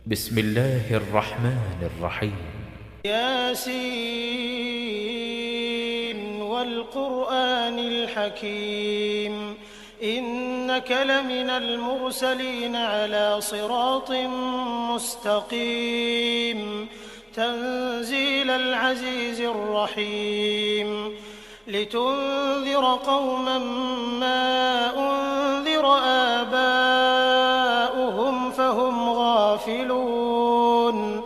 بسم الله الرحمن الرحيم. ياسين والقرآن الحكيم إنك لمن المرسلين على صراط مستقيم تنزيل العزيز الرحيم لتنذر قوما ما أنذر آباؤهم فهم غافلون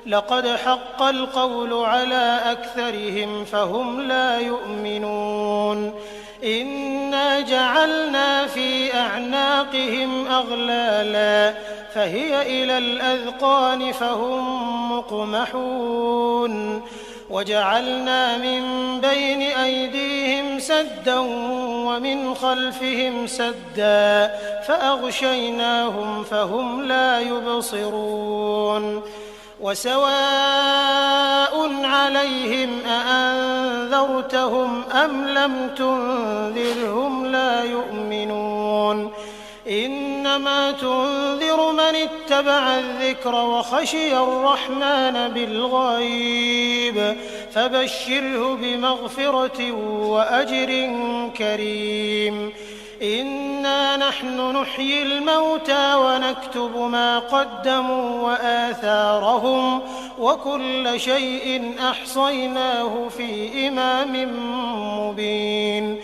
لقد حق القول على أكثرهم فهم لا يؤمنون إنا جعلنا في أعناقهم أغلالا فهي إلى الأذقان فهم مقمحون وجعلنا من بين أيديهم سدا ومن خلفهم سدا فأغشيناهم فهم لا يبصرون وسواء عليهم أأنذرتهم أم لم تنذرهم لا يؤمنون إنما تنذر من اتبع الذكر وخشي الرحمن بالغيب فبشره بمغفرة وأجر كريم إنا نحن نحيي الموتى ونكتب ما قدموا وآثارهم وكل شيء أحصيناه في إمام مبين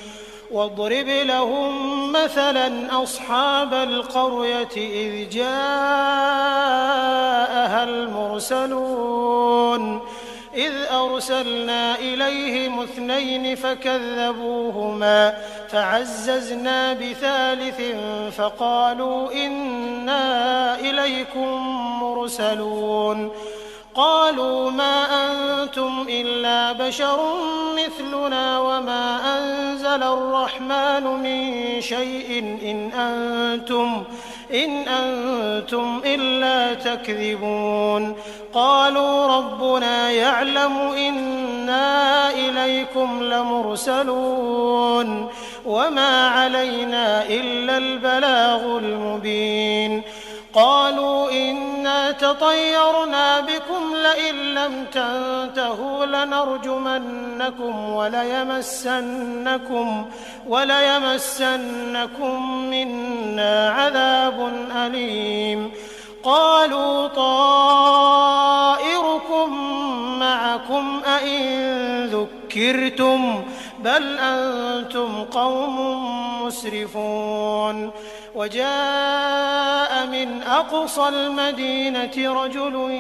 واضرب لهم مثلا أصحاب القرية إذ جاءها المرسلون إذ أرسلنا إليهم 2 فكذبوهما فعززنا بثالث فقالوا إنا إليكم مرسلون قالوا ما أنتم إلا بشر مثلنا وما أنزل الرحمن من شيء إن أنتم إلا تكذبون قالوا ربنا يعلم إنا إليكم لمرسلون وما علينا إلا البلاغ المبين قالوا إنا تطيرنا بكم لئن لم تنتهوا لنرجمنكم وليمسنكم منا عذاب أليم قالوا طائركم معكم أئن ذكرتم بل أنتم قوم مسرفون وجاء من أقصى المدينة رجل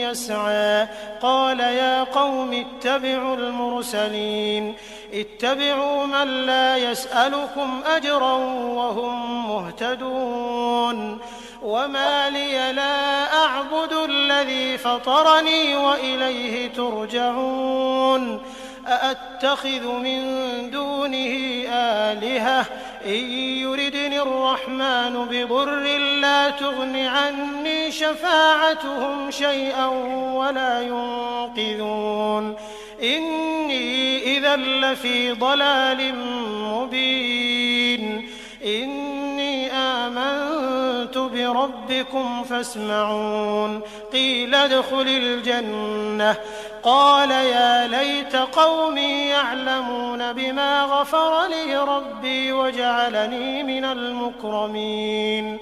يسعى قال يا قوم اتبعوا المرسلين اتبعوا من لا يسألكم أجرا وهم مهتدون وما لي لا أعبد الذي فطرني وإليه ترجعون أأتخذ من دونه آلهة إن يردني الرحمن بضر لا تغن عني شفاعتهم شيئا ولا ينقذون إني إذا لفي ضلال مبين إني آمنت بربكم فاسمعون قيل ادخل الجنة قال يا ليت قومي يعلمون بما غفر لي ربي وجعلني من المكرمين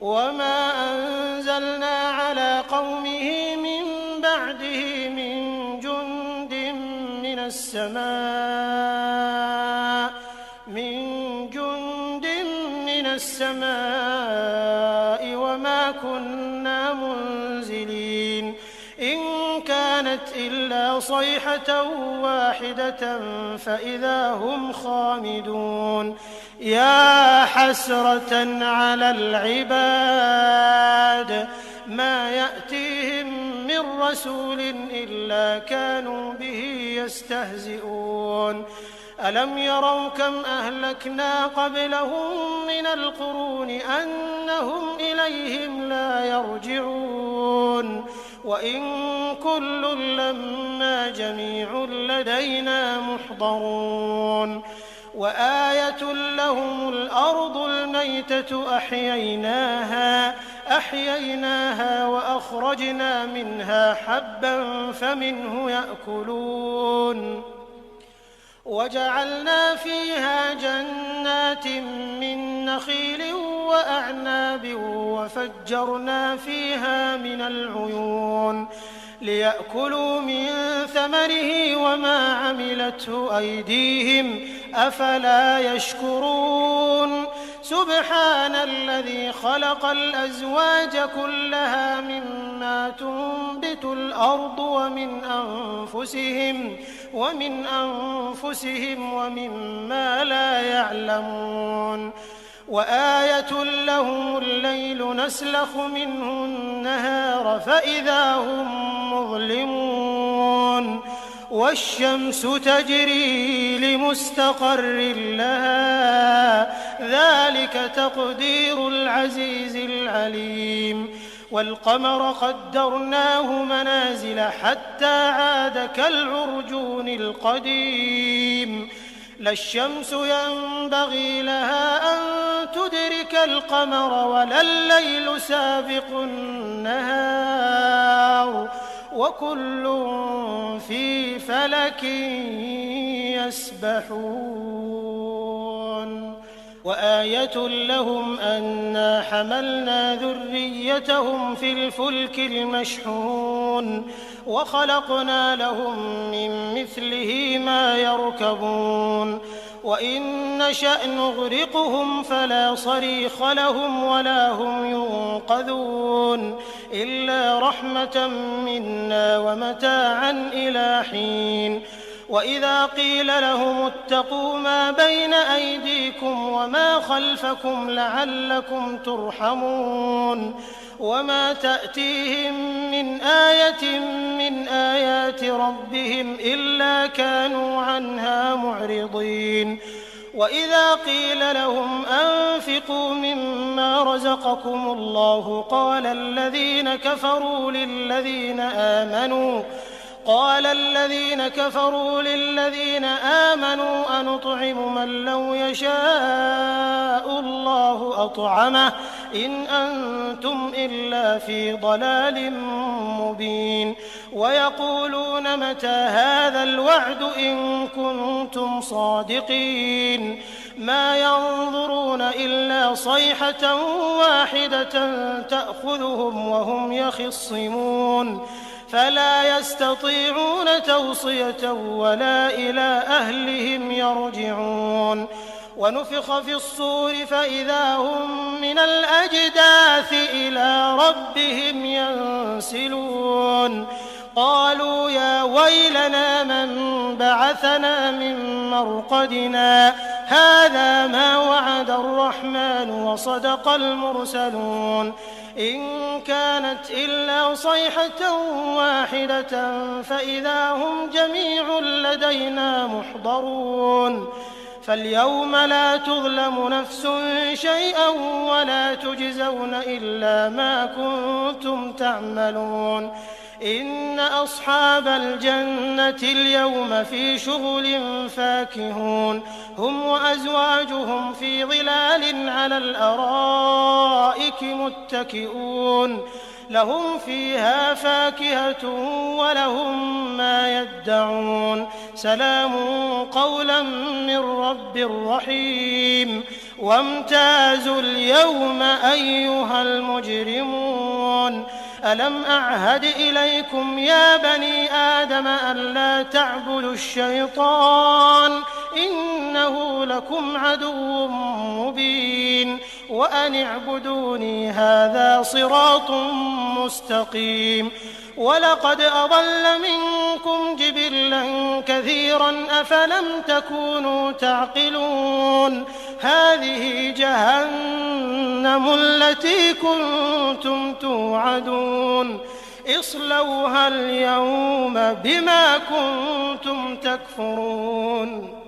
وما أنزلنا على قومه من بعده من جند من السماء وما كنا منزلين إن كانت إلا صيحة واحدة فإذا هم خامدون يا حسرة على العباد ما يأتيهم من رسول إلا كانوا به يستهزئون ألم يروا كم أهلكنا قبلهم من القرون أنهم إليهم لا يرجعون وإن كل لما جميع لدينا محضرون وآية لهم الأرض الميتة أحييناها فأخرجنا منها حبا فمنه يأكلون وجعلنا فيها جنات من نخيل وأعناب وفجرنا فيها من العيون ليأكلوا من ثمره وما عملته أيديهم أفلا يشكرون سبحان الذي خلق الأزواج كلها مما تنبت الأرض ومن أنفسهم ومما لا يعلمون وآية لهم الليل نسلخ منه النهار فإذا هم مظلمون والشمس تجري لمستقر لها ذلك تقدير العزيز العليم والقمر قدرناه منازل حتى عاد كالعرجون القديم لا الشمس ينبغي لها أن تدرك القمر ولا الليل سابق النهار وكل في فلك يسبحون وآية لهم أنا حملنا ذريتهم في الفلك المشحون وخلقنا لهم من مثله ما يركبون وإن نشأ نغرقهم فلا صريخ لهم ولا هم ينقذون إلا رحمة منا ومتاعا إلى حين وإذا قيل لهم اتقوا ما بين أيديكم وما خلفكم لعلكم ترحمون وما تأتيهم من آية من آيات ربهم إلا كانوا عنها معرضين وإذا قيل لهم أنفقوا مما رزقكم الله قال الذين كفروا للذين آمنوا أنطعم من لو يشاء الله أطعمه إن أنتم إلا في ضلال مبين ويقولون متى هذا الوعد إن كنتم صادقين ما ينظرون إلا صيحة واحدة تأخذهم وهم يخصمون فلا يستطيعون توصية ولا إلى أهلهم يرجعون ونفخ في الصور فإذا هم من الأجداث إلى ربهم ينسلون قالوا يا ويلنا من بعثنا من مرقدنا هذا ما وعد الرحمن وصدق المرسلون إن كانت إلا صيحة واحدة فإذا هم جميع لدينا محضرون فاليوم لا تظلم نفس شيئا ولا تجزون إلا ما كنتم تعملون إن أصحاب الجنة اليوم في شغل فاكهون هم وأزواجهم في ظلال على الأرائك متكئون لهم فيها فاكهة ولهم ما يدعون سلام قولا من رب رحيم وامتازوا اليوم أيها المجرمون ألم أعهد إليكم يا بني آدم ألا تعبدوا الشيطان إنه لكم عدو مبين وأن اعبدوني هذا صراط مستقيم ولقد أضل منكم جبلا كثيرا أفلم تكونوا تعقلون هذه جهنم التي كنتم توعدون اصلوها اليوم بما كنتم تكفرون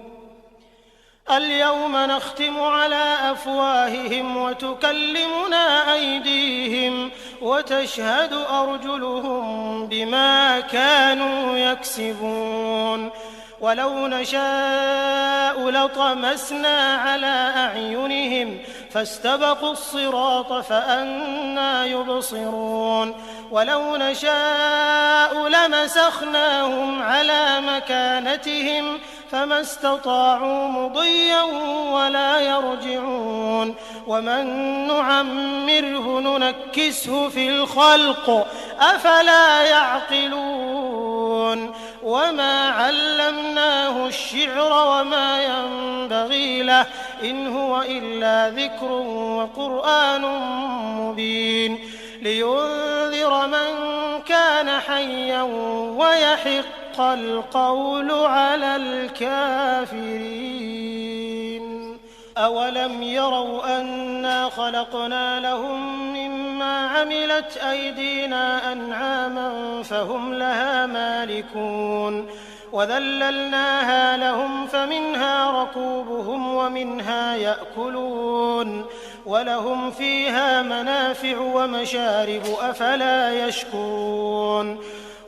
اليوم نختم على أفواههم وتكلمنا أيديهم وتشهد أرجلهم بما كانوا يكسبون ولو نشاء لطمسنا على أعينهم فاستبقوا الصراط فأنى يبصرون ولو نشاء لمسخناهم على مكانتهم فما استطاعوا مضيا ولا يرجعون ومن نعمره ننكسه في الخلق أفلا يعقلون وما علمناه الشعر وما ينبغي له إن هو إلا ذكر وقرآن مبين لينذر من كان حيا ويحق القول على الكافرين أولم يروا أنا خلقنا لهم مما عملت أيدينا أنعاما فهم لها مالكون وذللناها لهم فمنها ركوبهم ومنها يأكلون ولهم فيها منافع ومشارب أفلا يشكرون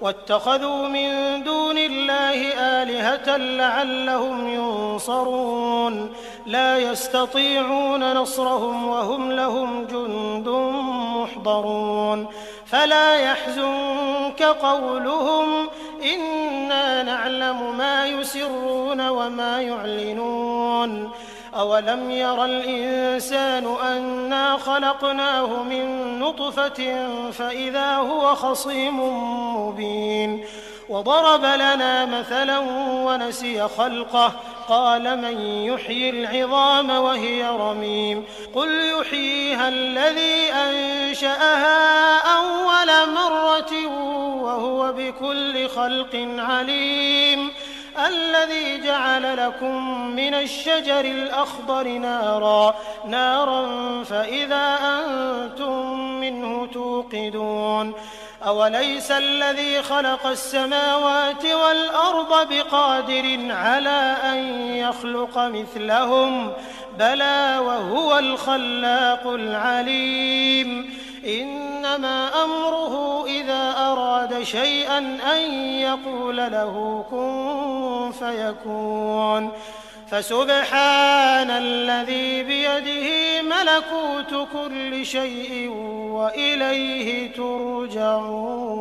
واتخذوا من دون الله آلهة لعلهم ينصرون لا يستطيعون نصرهم وهم لهم جند محضرون فلا يحزنك قولهم إنا نعلم ما يسرون وما يعلنون أولم ير الإنسان أنا خلقناه من نطفة فإذا هو خصيم مبين وضرب لنا مثلا ونسي خلقه قال من يحيي العظام وهي رميم قل يحييها الذي أنشأها أول مرة وهو بكل خلق عليم الذي جعل لكم من الشجر الأخضر نارا فإذا أنتم منه توقدون أوليس الذي خلق السماوات والأرض بقادر على أن يخلق مثلهم بلى وهو الخلاق العليم إنما أمره إذا أراد شيئا أن يقول له كن فيكون فسبحان الذي بيده ملكوت كل شيء وإليه ترجعون